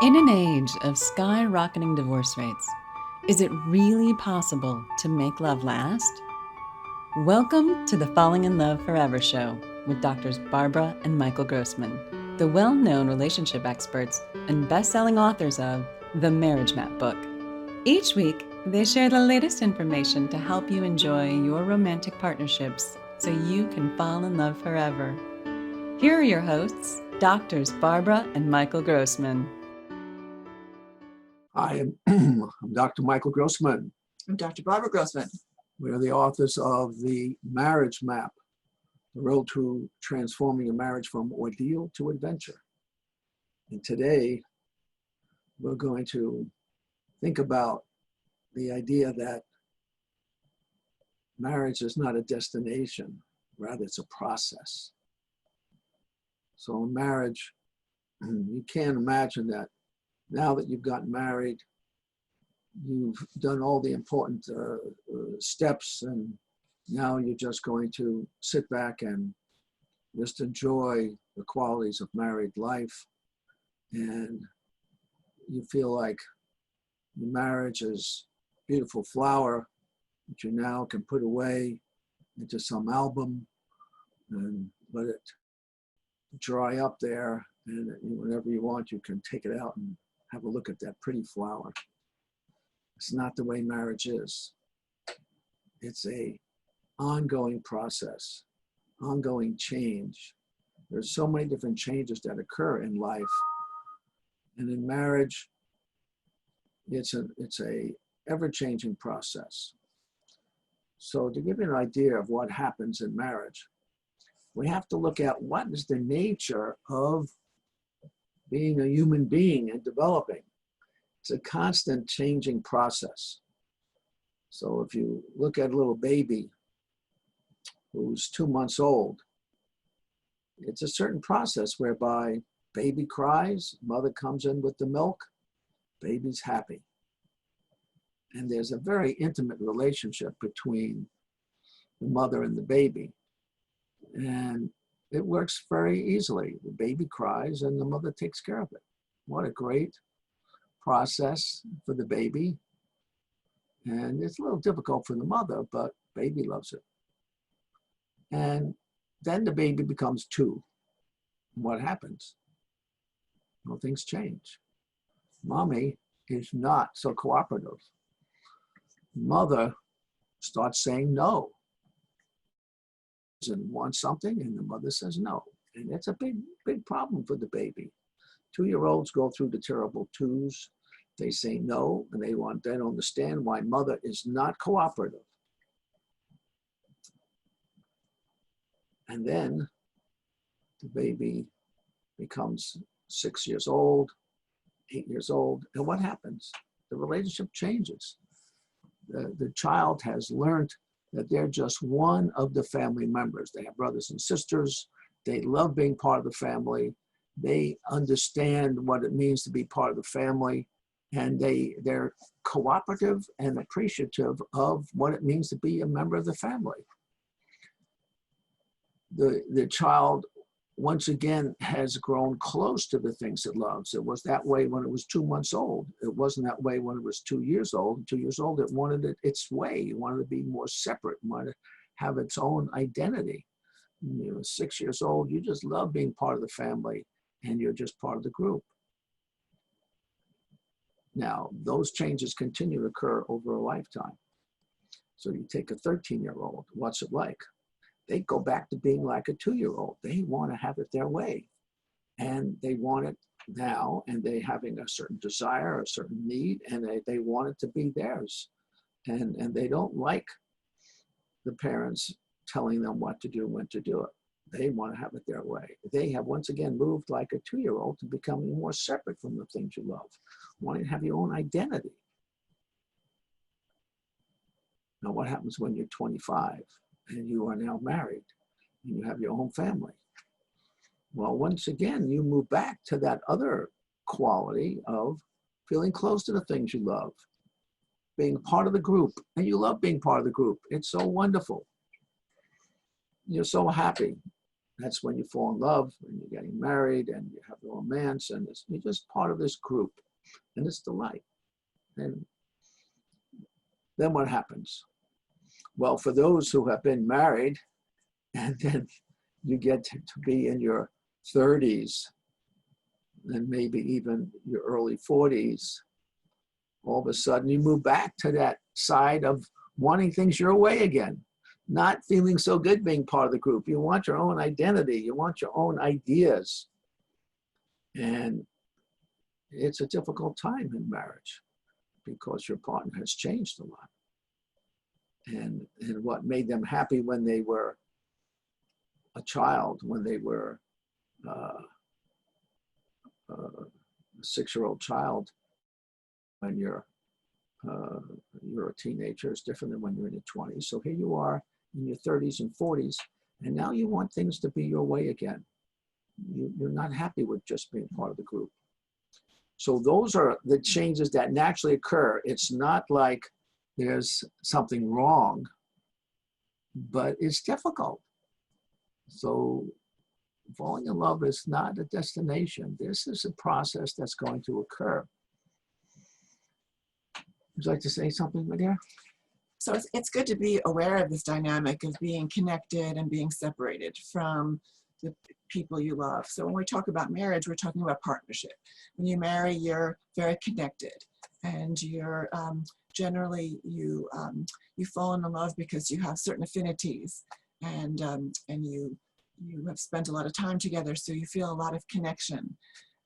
In an age of skyrocketing divorce rates, is it really possible to make love last? Welcome to the Falling in Love Forever show with Doctors Barbara and Michael Grossman, the well-known relationship experts and best-selling authors of The Marriage Map book. Each week, they share the latest information to help you enjoy your romantic partnerships so you can fall in love forever. Here are your hosts, Doctors Barbara and Michael Grossman. Hi, I'm Dr. Michael Grossman. I'm Dr. Barbara Grossman. We are the authors of The Marriage Map, The Road to Transforming a Marriage from Ordeal to Adventure. And today, we're going to think about the idea that marriage is not a destination, rather it's a process. So in marriage, you can't imagine that now that you've gotten married, you've done all the important steps, and now you're just going to sit back and just enjoy the qualities of married life. And you feel like your marriage is a beautiful flower that you now can put away into some album and let it dry up there. And whenever you want, you can take it out and have a look at that pretty flower. It's not the way marriage is. It's a ongoing process, ongoing change. There's so many different changes that occur in life. And in marriage, it's a ever-changing process. So to give you an idea of what happens in marriage, we have to look at what is the nature of being a human being and developing. It's a constant changing process. So if you look at a little baby who's 2 months old, it's a certain process whereby baby cries, mother comes in with the milk, baby's happy. And there's a very intimate relationship between the mother and the baby. And it works very easily. The baby cries and the mother takes care of it. What a great process for the baby. And it's a little difficult for the mother, but baby loves it. And then the baby becomes 2. What happens? Well, things change. Mommy is not so cooperative. Mother starts saying no. And wants something, and the mother says no. And it's a big problem for the baby. 2-year-olds go through the terrible twos. They say no, and they don't understand why mother is not cooperative. And then the baby becomes 6 years old, 8 years old, and what happens? The relationship changes. The child has learned that they're just one of the family members. They have brothers and sisters. They love being part of the family. They understand what it means to be part of the family. And they're cooperative and appreciative of what it means to be a member of the family. The child, once again, has grown close to the things it loves. It was that way when it was 2 months old. It wasn't that way when it was 2 years old. 2 years old, it wanted it its way. It wanted to be more separate, it wanted to have its own identity. 6 years old, you just love being part of the family, and you're just part of the group. Now, those changes continue to occur over a lifetime. So you take a 13-year-old, what's it like? They go back to being like a 2-year-old. They want to have it their way. And they want it now, and they're having a certain desire, a certain need, and they want it to be theirs. And they don't like the parents telling them what to do, when to do it. They want to have it their way. They have once again moved like a 2-year-old to becoming more separate from the things you love, wanting to have your own identity. Now, what happens when you're 25? And you are now married, and you have your own family? Well, once again, you move back to that other quality of feeling close to the things you love, being part of the group, and you love being part of the group. It's so wonderful. You're so happy. That's when you fall in love, when you're getting married and you have the romance, and you're just part of this group, and it's delight. And then what happens? Well, for those who have been married, and then you get to be in your 30s, and maybe even your early 40s, all of a sudden you move back to that side of wanting things your way again, not feeling so good being part of the group. You want your own identity, you want your own ideas. And it's a difficult time in marriage because your partner has changed a lot. And what made them happy when they were a child, when they were a 6-year-old child, when you're a teenager, is different than when you're in your 20s. So here you are in your 30s and 40s, and now you want things to be your way again. You're not happy with just being part of the group. So those are the changes that naturally occur. It's not like there's something wrong, but it's difficult. So falling in love is not a destination. This is a process that's going to occur. Would you like to say something, Maria? So it's good to be aware of this dynamic of being connected and being separated from the people you love. So when we talk about marriage, we're talking about partnership. When you marry, you're very connected, and you're generally you fall in love because you have certain affinities, and you have spent a lot of time together, so you feel a lot of connection.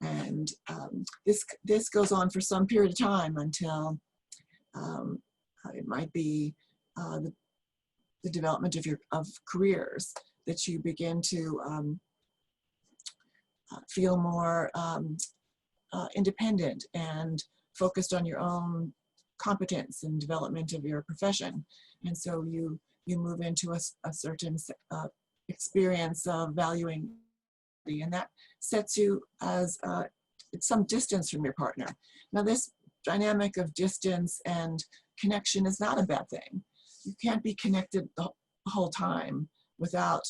And this goes on for some period of time until it might be the development of careers, that you begin to feel more independent and focused on your own competence and development of your profession. And so you move into a certain experience of valuing, and that sets you as some distance from your partner. Now, this dynamic of distance and connection is not a bad thing. You can't be connected the whole time without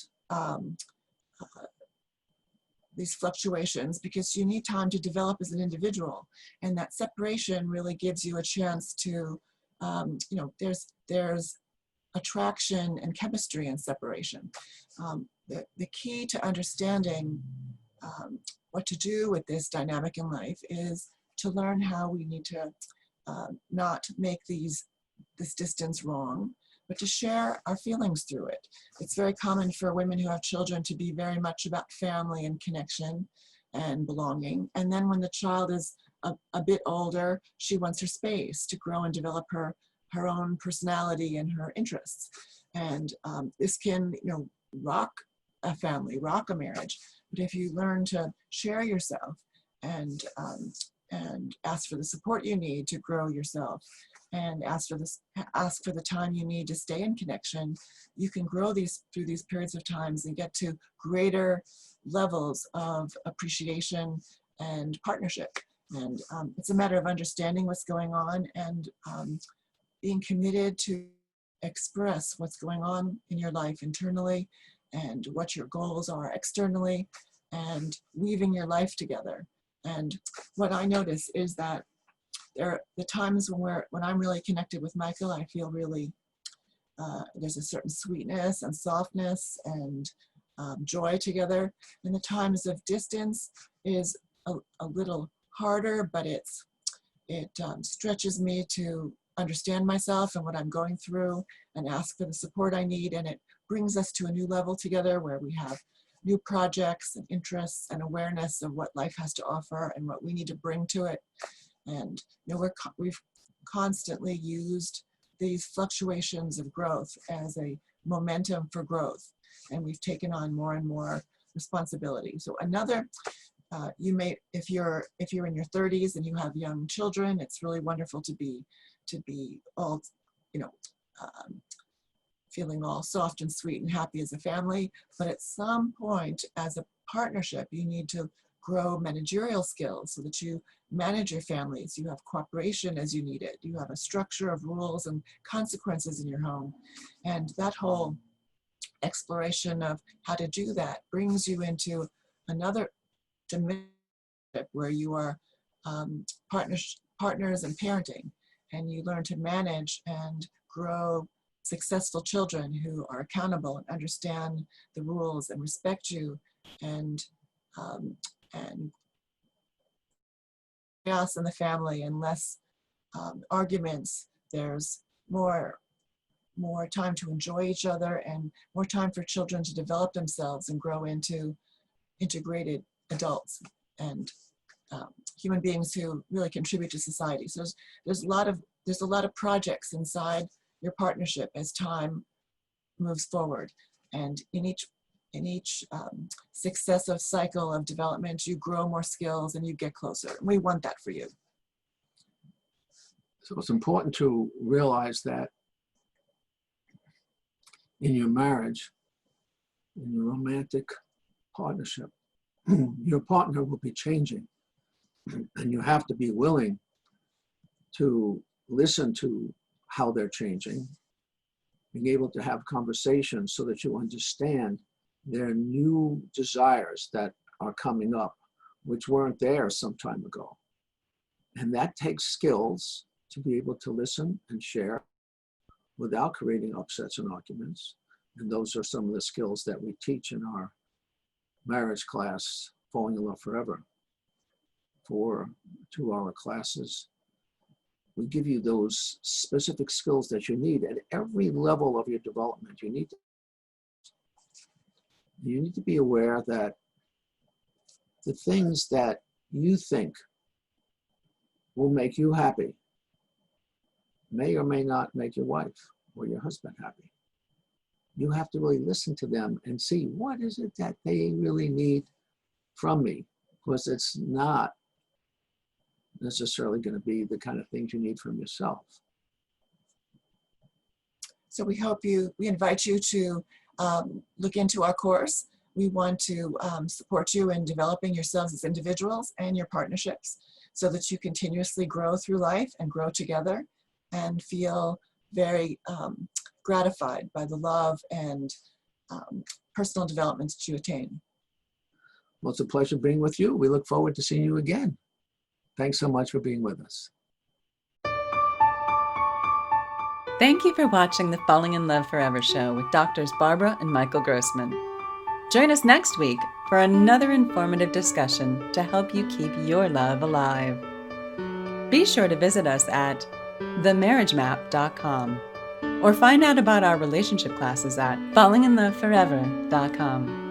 these fluctuations, because you need time to develop as an individual. And that separation really gives you a chance to, there's attraction and chemistry in separation. The key to understanding what to do with this dynamic in life is to learn how we need to not make this distance wrong, but to share our feelings through it. It's very common for women who have children to be very much about family and connection and belonging. And then when the child is a bit older, she wants her space to grow and develop her own personality and her interests. And this can, rock a family, rock a marriage. But if you learn to share yourself and ask for the support you need to grow yourself, and ask for the time you need to stay in connection, you can grow through these periods of times and get to greater levels of appreciation and partnership. And it's a matter of understanding what's going on and being committed to express what's going on in your life internally and what your goals are externally, and weaving your life together. And what I notice is that there are the times when I'm really connected with Michael, I feel really, there's a certain sweetness and softness and joy together. And the times of distance is a little harder, but it stretches me to understand myself and what I'm going through and ask for the support I need. And it brings us to a new level together where we have new projects and interests and awareness of what life has to offer and what we need to bring to it. And we've constantly used these fluctuations of growth as a momentum for growth, and we've taken on more and more responsibility. So another, if you're in your 30s and you have young children, it's really wonderful to be all, feeling all soft and sweet and happy as a family. But at some point, as a partnership, you need to grow managerial skills so that you manage your families. You have cooperation as you need it. You have a structure of rules and consequences in your home. And that whole exploration of how to do that brings you into another dimension where you are partners in parenting, and you learn to manage and grow successful children who are accountable and understand the rules and respect you, and chaos in the family and less arguments. There's more time to enjoy each other and more time for children to develop themselves and grow into integrated adults and human beings who really contribute to society. So there's a lot of projects inside your partnership as time moves forward, and in each successive cycle of development, you grow more skills and you get closer. We want that for you. So it's important to realize that in your marriage, in your romantic partnership, your partner will be changing, and you have to be willing to listen to how they're changing, being able to have conversations so that you understand their new desires that are coming up, which weren't there some time ago. And that takes skills to be able to listen and share without creating upsets and arguments. And those are some of the skills that we teach in our marriage class, Falling in Love Forever. For 2-hour classes, we give you those specific skills that you need at every level of your development. You need to be aware that the things that you think will make you happy may or may not make your wife or your husband happy. You have to really listen to them and see what is it that they really need from me, because it's not necessarily going to be the kind of things you need from yourself. So we invite you to look into our course. We want to support you in developing yourselves as individuals and your partnerships so that you continuously grow through life and grow together and feel very gratified by the love and personal developments that you attain. Well, it's a pleasure being with you. We look forward to seeing you again. Thanks so much for being with us. Thank you for watching the Falling in Love Forever show with Doctors Barbara and Michael Grossman. Join us next week for another informative discussion to help you keep your love alive. Be sure to visit us at themarriagemap.com or find out about our relationship classes at fallinginloveforever.com.